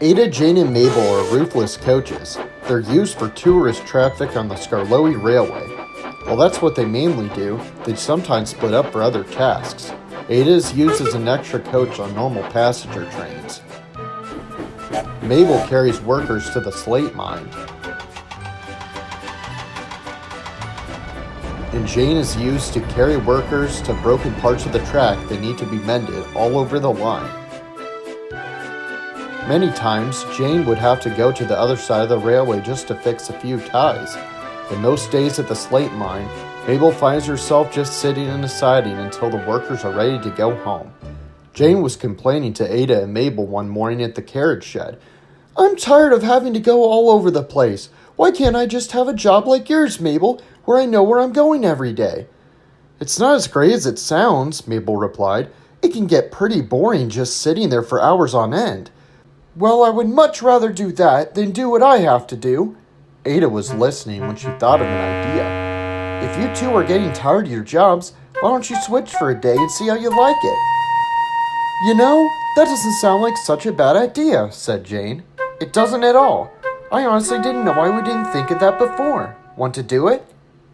Ada, Jane, and Mabel are roofless coaches. They're used for tourist traffic on the Skarloey Railway. While that's what they mainly do, they sometimes split up for other tasks. Ada is used as an extra coach on normal passenger trains. Mabel carries workers to the slate mine. And Jane is used to carry workers to broken parts of the track that need to be mended all over the line. Many times, Jane would have to go to the other side of the railway just to fix a few ties. And most days at the slate mine, Mabel finds herself just sitting in a siding until the workers are ready to go home. Jane was complaining to Ada and Mabel one morning at the carriage shed. "I'm tired of having to go all over the place. Why can't I just have a job like yours, Mabel, where I know where I'm going every day?" "It's not as great as it sounds," Mabel replied. "It can get pretty boring just sitting there for hours on end." "Well, I would much rather do that than do what I have to do." Ada was listening when she thought of an idea. "If you two are getting tired of your jobs, why don't you switch for a day and see how you like it?" "You know, that doesn't sound like such a bad idea," said Jane. "It doesn't at all. I honestly didn't know why we didn't think of that before. Want to do it?"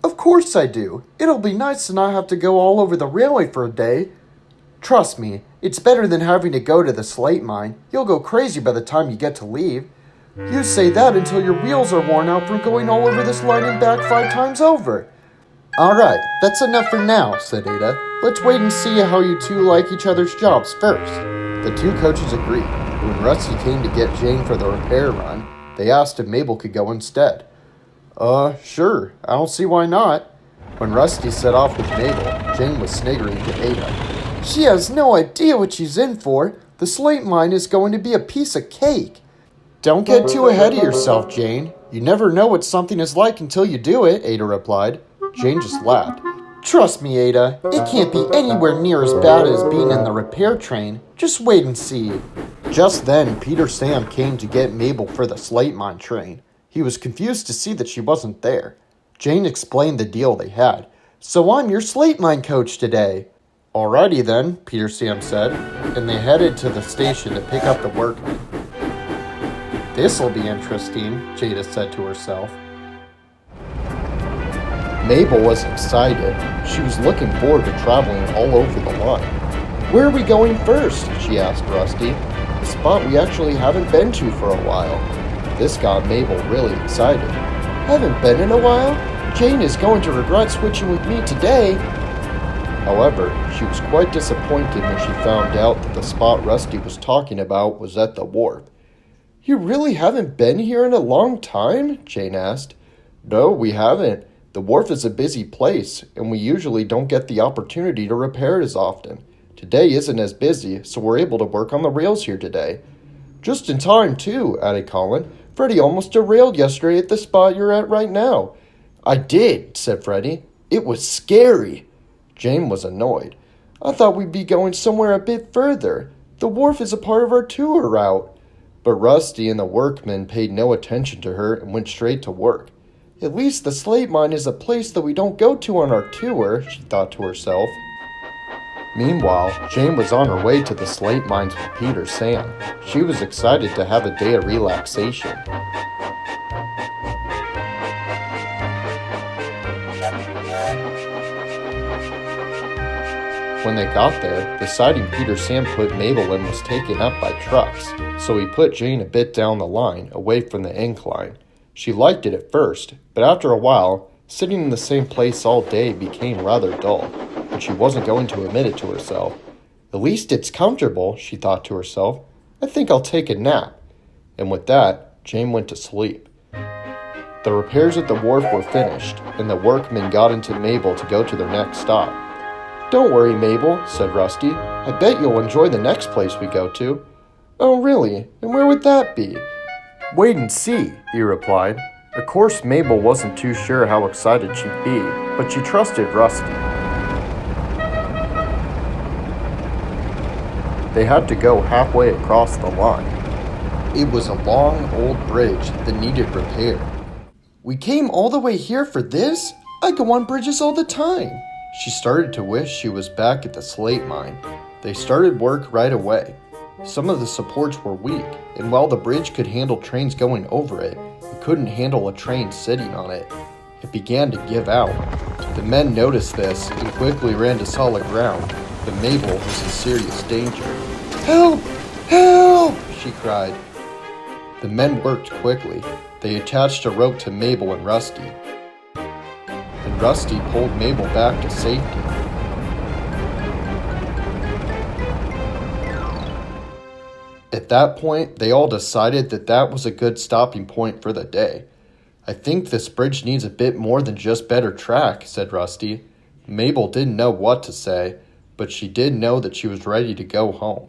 "Of course I do. It'll be nice to not have to go all over the railway for a day. Trust me, it's better than having to go to the slate mine. You'll go crazy by the time you get to leave." "You say that until your wheels are worn out from going all over this line and back 5 times over." "Alright, that's enough for now," said Ada. "Let's wait and see how you two like each other's jobs first." The two coaches agreed. When Rusty came to get Jane for the repair run, they asked if Mabel could go instead. Sure, I don't see why not." When Rusty set off with Mabel, Jane was sniggering to Ada. "She has no idea what she's in for. The slate mine is going to be a piece of cake." "Don't get too ahead of yourself, Jane. You never know what something is like until you do it," Ada replied. Jane just laughed. "Trust me, Ada, it can't be anywhere near as bad as being in the repair train. Just wait and see." Just then, Peter Sam came to get Mabel for the slate mine train. He was confused to see that she wasn't there. Jane explained the deal they had. "So I'm your slate mine coach today." "Alrighty then," Peter Sam said, and they headed to the station to pick up the workmen. "This'll be interesting," Jada said to herself. Mabel was excited. She was looking forward to traveling all over the line. "Where are we going first?" she asked Rusty. "A spot we actually haven't been to for a while." This got Mabel really excited. "Haven't been in a while? Jane is going to regret switching with me today." However, she was quite disappointed when she found out that the spot Rusty was talking about was at the wharf. "You really haven't been here in a long time?" Jane asked. "No, we haven't. The wharf is a busy place, and we usually don't get the opportunity to repair it as often. Today isn't as busy, so we're able to work on the rails here today." "Just in time, too," added Colin. "Freddie almost derailed yesterday at the spot you're at right now." "I did," said Freddie. "It was scary." Jane was annoyed. "I thought we'd be going somewhere a bit further. The wharf is a part of our tour route." But Rusty and the workmen paid no attention to her and went straight to work. "At least the slate mine is a place that we don't go to on our tour," she thought to herself. Meanwhile, Jane was on her way to the slate mines with Peter Sam. She was excited to have a day of relaxation. When they got there, the siding Peter Sam put Mabel in was taken up by trucks, so he put Jane a bit down the line, away from the incline. She liked it at first, but after a while, sitting in the same place all day became rather dull, but she wasn't going to admit it to herself. "At least it's comfortable," she thought to herself. "I think I'll take a nap." And with that, Jane went to sleep. The repairs at the wharf were finished, and the workmen got into Mabel to go to their next stop. "Don't worry, Mabel," said Rusty. "I bet you'll enjoy the next place we go to." "Oh, really? And where would that be?" "Wait and see," he replied. Of course, Mabel wasn't too sure how excited she'd be, but she trusted Rusty. They had to go halfway across the line. It was a long, old bridge that needed repair. "We came all the way here for this? I go on bridges all the time." She started to wish she was back at the slate mine. They started work right away. Some of the supports were weak, and while the bridge could handle trains going over it, it couldn't handle a train sitting on it. It began to give out. The men noticed this and quickly ran to solid ground, but Mabel was in serious danger. "Help! Help!" she cried. The men worked quickly. They attached a rope to Mabel and Rusty, and Rusty pulled Mabel back to safety. At that point, they all decided that that was a good stopping point for the day. "I think this bridge needs a bit more than just better track," said Rusty. Mabel didn't know what to say, but she did know that she was ready to go home.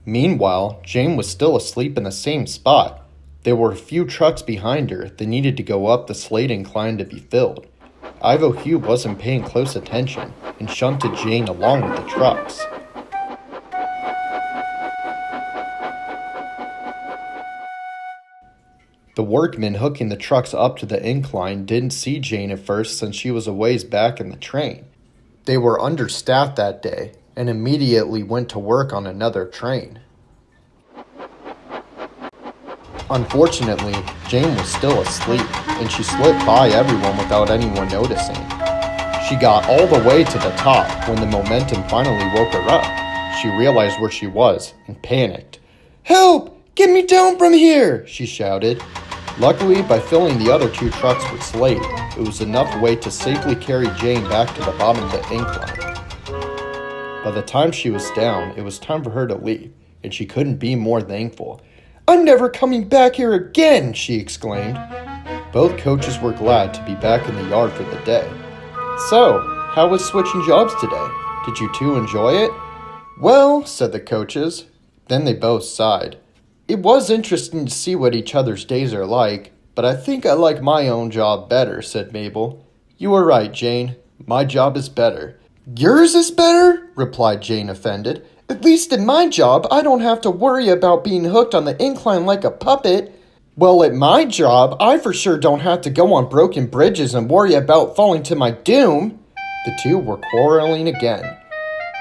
Meanwhile, Jane was still asleep in the same spot. There were a few trucks behind her that needed to go up the slate incline to be filled. Ivo Hugh wasn't paying close attention and shunted Jane along with the trucks. The workmen hooking the trucks up to the incline didn't see Jane at first since she was a ways back in the train. They were understaffed that day and immediately went to work on another train. Unfortunately, Jane was still asleep, and she slipped by everyone without anyone noticing. She got all the way to the top when the momentum finally woke her up. She realized where she was and panicked. "Help! Get me down from here!" she shouted. Luckily, by filling the other two trucks with slate, it was enough weight to safely carry Jane back to the bottom of the incline. By the time she was down, it was time for her to leave, and she couldn't be more thankful. "I'm never coming back here again!" she exclaimed. Both coaches were glad to be back in the yard for the day. "So, how was switching jobs today? Did you two enjoy it?" "Well," said the coaches. Then they both sighed. "It was interesting to see what each other's days are like, but I think I like my own job better," said Mabel. "You are right, Jane. My job is better." "Yours is better?" replied Jane, offended. "At least in my job, I don't have to worry about being hooked on the incline like a puppet." "Well, at my job, I for sure don't have to go on broken bridges and worry about falling to my doom." The two were quarreling again.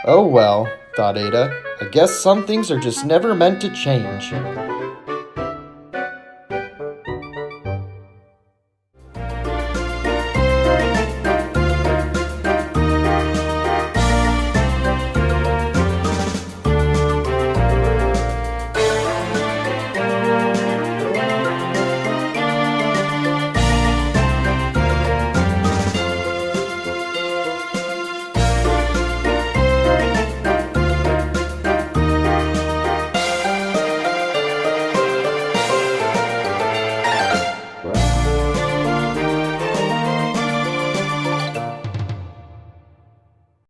"Oh well," thought Ada, "I guess some things are just never meant to change."